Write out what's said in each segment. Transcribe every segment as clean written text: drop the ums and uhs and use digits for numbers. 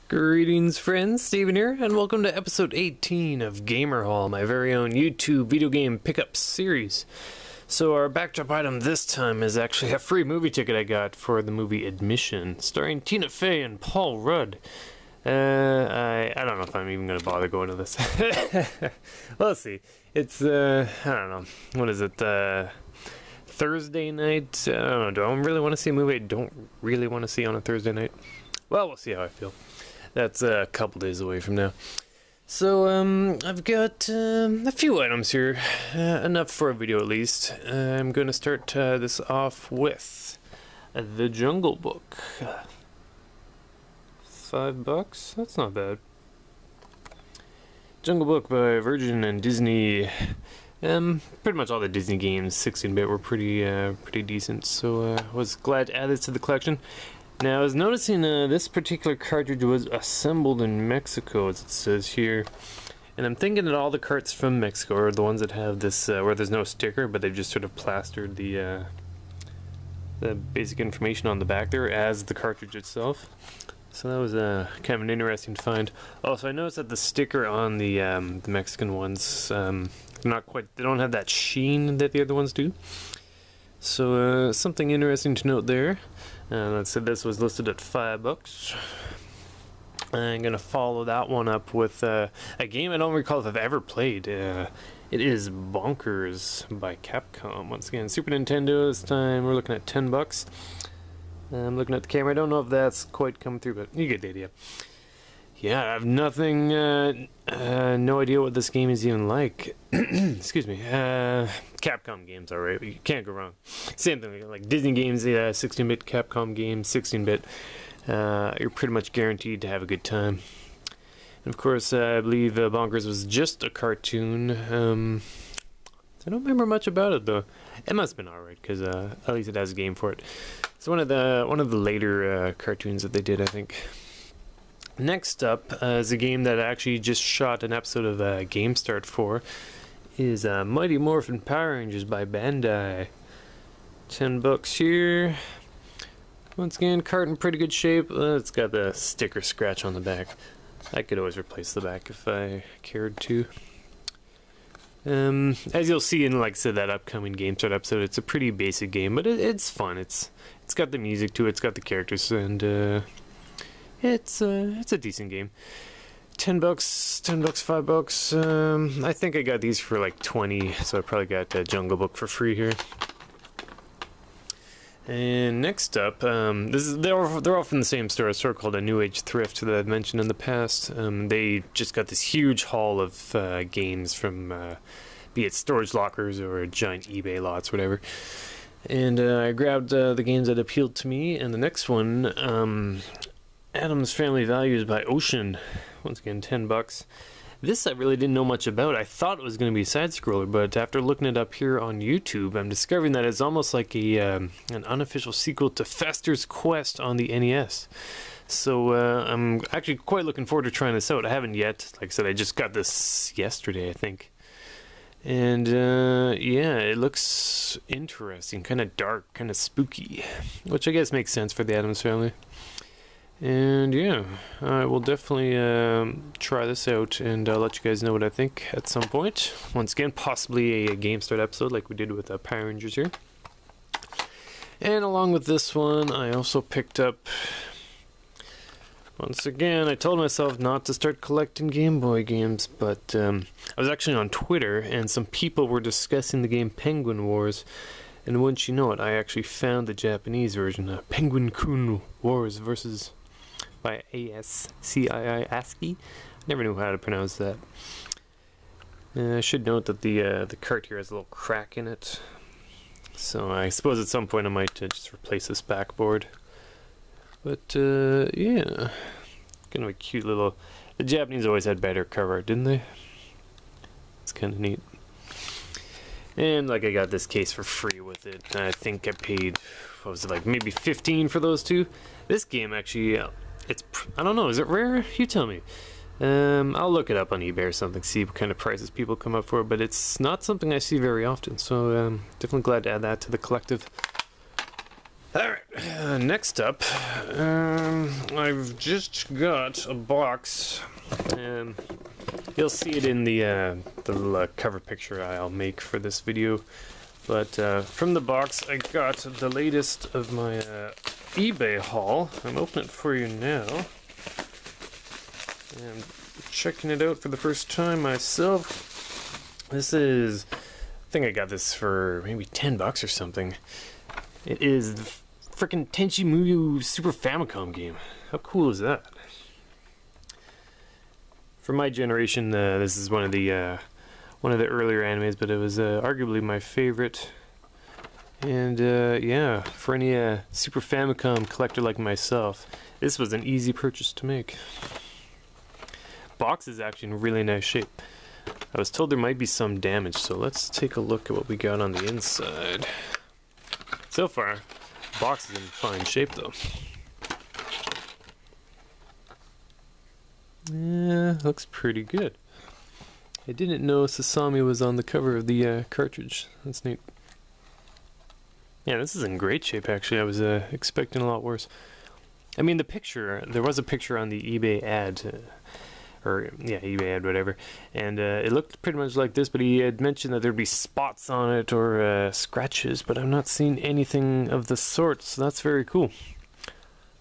Greetings friends, Steven here, and welcome to episode 18 of Gamer Hall, my very own YouTube video game pickup series. So our backdrop item this time is actually a free movie ticket I got for the movie Admission, starring Tina Fey and Paul Rudd. I don't know if I'm even going to bother going to this. Well, let's see. It's, I don't know, what is it, Thursday night? I don't know, do I really want to see a movie I don't really want to see on a Thursday night? Well, we'll see how I feel. That's a couple days away from now. So, I've got a few items here, enough for a video at least. I'm going to start this off with The Jungle Book. $5? That's not bad. Jungle Book by Virgin and Disney. Pretty much all the Disney games, 16-bit, were pretty decent, so I was glad to add this to the collection. Now, I was noticing this particular cartridge was assembled in Mexico, as it says here. And I'm thinking that all the carts from Mexico are the ones that have this, where there's no sticker, but they've just sort of plastered the basic information on the back there as the cartridge itself. So that was kind of an interesting find. Also, I noticed that the sticker on the Mexican ones, not quite, they don't have that sheen that the other ones do. So something interesting to note there. Let's say this was listed at $5. I'm gonna follow that one up with a game I don't recall if I've ever played. It is Bonkers by Capcom. Once again, Super Nintendo this time. We're looking at $10. I'm looking at the camera. I don't know if that's quite come through, but you get the idea. Yeah, I have nothing, no idea what this game is even like. Excuse me. Capcom games, alright, you can't go wrong. Same thing, like Disney games, 16-bit Capcom games, 16-bit, you're pretty much guaranteed to have a good time. And of course, I believe Bonkers was just a cartoon. I don't remember much about it though. It must have been alright, because at least it has a game for it. It's one of the later cartoons that they did, I think. Next up is a game that I actually just shot an episode of Game Start for. Is Mighty Morphin Power Rangers by Bandai. $10 here. Once again, cart in pretty good shape. It's got the sticker scratch on the back. I could always replace the back if I cared to. As you'll see in, like I said, that upcoming Game Start episode, it's a pretty basic game, but it's fun. It's got the music to it, it's got the characters, and it's a decent game. $10, $5. I think I got these for like 20, so I probably got Jungle Book for free here. And next up, they're all from the same store, a store called a New Age Thrift that I've mentioned in the past. They just got this huge haul of games from, be it storage lockers or giant eBay lots, whatever. And I grabbed the games that appealed to me, and the next one, Addams Family Values by Ocean. Once again, $10. This I really didn't know much about. I thought it was going to be a side-scroller, but after looking it up here on YouTube, I'm discovering that it's almost like an unofficial sequel to Fester's Quest on the NES. So I'm actually quite looking forward to trying this out. I haven't yet. Like I said, I just got this yesterday, I think. And yeah, it looks interesting, kind of dark, kind of spooky, which I guess makes sense for the Addams Family. And yeah, I will definitely try this out and let you guys know what I think at some point. Once again, possibly a Game Start episode like we did with Power Rangers here. And along with this one, I also picked up, once again, I told myself not to start collecting Game Boy games, but I was actually on Twitter and some people were discussing the game Penguin Wars. And wouldn't you know it, I actually found the Japanese version, Penguin-kun Wars versus by ASCII, ASCII. Never knew how to pronounce that. I should note that the cart here has a little crack in it, so I suppose at some point I might just replace this backboard. But yeah, kind of a cute little. The Japanese always had better cover art, didn't they? It's kind of neat. And like I got this case for free with it. I think I paid, what was it, like maybe 15 for those two. This game actually, it's, I don't know, is it rare? You tell me. I'll look it up on eBay or something, see what kind of prices people come up for, but it's not something I see very often, so definitely glad to add that to the collective. Alright, next up, I've just got a box, and you'll see it in the little cover picture I'll make for this video. But from the box, I got the latest of my eBay haul. I'm opening it for you now. And checking it out for the first time myself. This is, I think I got this for maybe $10 or something. It is the frickin' Tenchi Muyo Super Famicom game. How cool is that? For my generation, this is one of the earlier animes, but it was arguably my favorite. And yeah, for any Super Famicom collector like myself, this was an easy purchase to make. Box is actually in really nice shape. I was told there might be some damage, so let's take a look at what we got on the inside. So far, the box is in fine shape though. Yeah, looks pretty good. I didn't know Sasami was on the cover of the cartridge. That's neat. Yeah, this is in great shape actually. I was expecting a lot worse. I mean, the picture, there was a picture on the eBay ad, or yeah, eBay ad, whatever, and it looked pretty much like this, but he had mentioned that there'd be spots on it or scratches, but I've not seen anything of the sort, so that's very cool.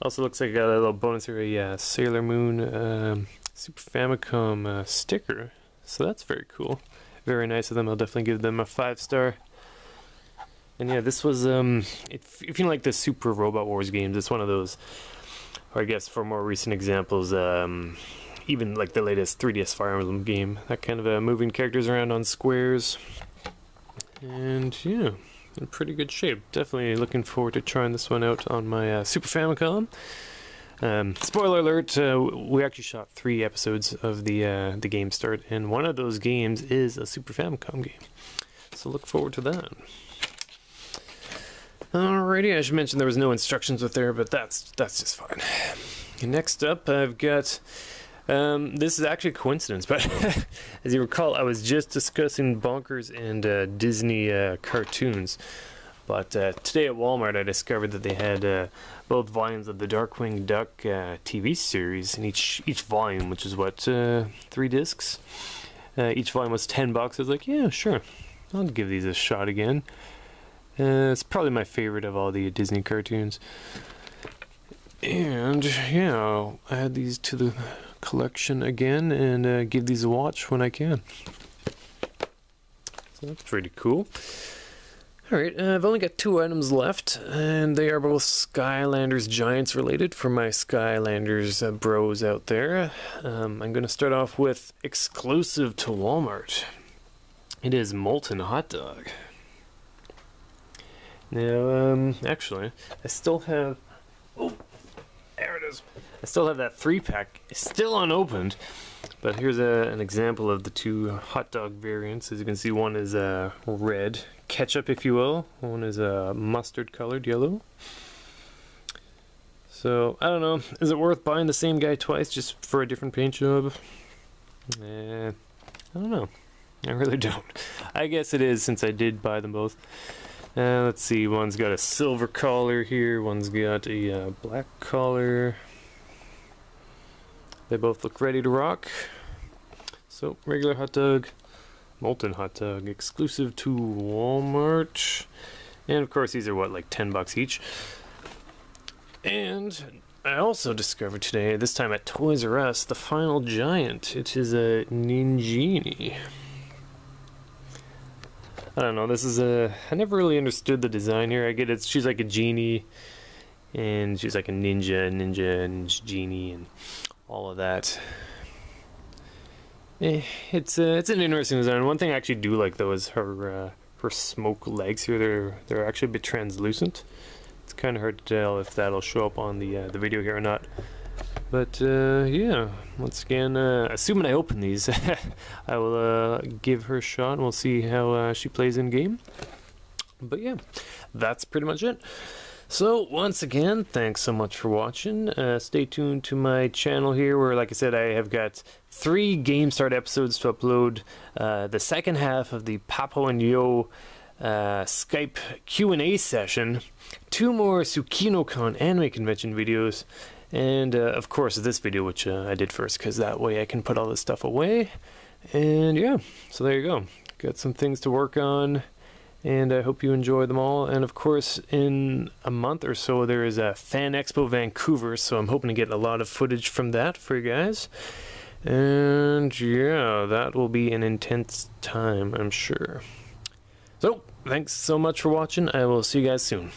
Also looks like I got a little bonus here, a Sailor Moon Super Famicom sticker, so that's very cool. Very nice of them. I'll definitely give them a 5-star. And yeah, this was, if you like the Super Robot Wars games, it's one of those, or I guess for more recent examples, even like the latest 3DS Fire Emblem game, that kind of moving characters around on squares. And yeah, in pretty good shape. Definitely looking forward to trying this one out on my Super Famicom. Spoiler alert, we actually shot 3 episodes of the Game Start, and one of those games is a Super Famicom game. So look forward to that. Alrighty, I should mention there was no instructions with there, but that's just fine. Next up, I've got, this is actually a coincidence, but as you recall, I was just discussing Bonkers and Disney cartoons. But today at Walmart, I discovered that they had both volumes of the Darkwing Duck TV series, and each volume, which is what, 3 discs? Each volume was $10. I was like, yeah, sure, I'll give these a shot again. It's probably my favorite of all the Disney cartoons. And yeah, I'll add these to the collection again and give these a watch when I can. So that's pretty cool. Alright, I've only got 2 items left, and they are both Skylanders Giants related for my Skylanders bros out there. I'm going to start off with exclusive to Walmart. It is Molten Hot Dog. Now, actually, I still have, oh, there it is. I still have that 3-pack, still unopened, but here's an example of the 2 hot dog variants. As you can see, one is red, ketchup if you will, one is mustard colored yellow. So, I don't know, is it worth buying the same guy twice just for a different paint job? I don't know, I really don't. I guess it is since I did buy them both. Let's see, one's got a silver collar here, one's got a black collar. They both look ready to rock. So, regular hot dog, molten hot dog, exclusive to Walmart. And of course these are what, like $10 each. And I also discovered today, this time at Toys R Us, the final giant. It is a Ninjini. I don't know, this is I never really understood the design here. I get it, she's like a genie, and she's like a ninja and genie, and all of that. It's an interesting design. One thing I actually do like though is her smoke legs here. They're actually a bit translucent. It's kind of hard to tell if that'll show up on the video here or not. But yeah, once again, assuming I open these, I will give her a shot and we'll see how she plays in game. But yeah, that's pretty much it. So once again, thanks so much for watching. Stay tuned to my channel here where, like I said, I have got 3 Game Start episodes to upload. The second half of the Papo and Yo Skype Q&A session, 2 more TsukinoCon anime convention videos, and of course this video, which I did first because that way I can put all this stuff away. And yeah, so there you go. Got some things to work on, and I hope you enjoy them all. And of course, in a month or so, there is a Fan Expo Vancouver, so I'm hoping to get a lot of footage from that for you guys. And yeah, that will be an intense time, I'm sure. So, thanks so much for watching. I will see you guys soon.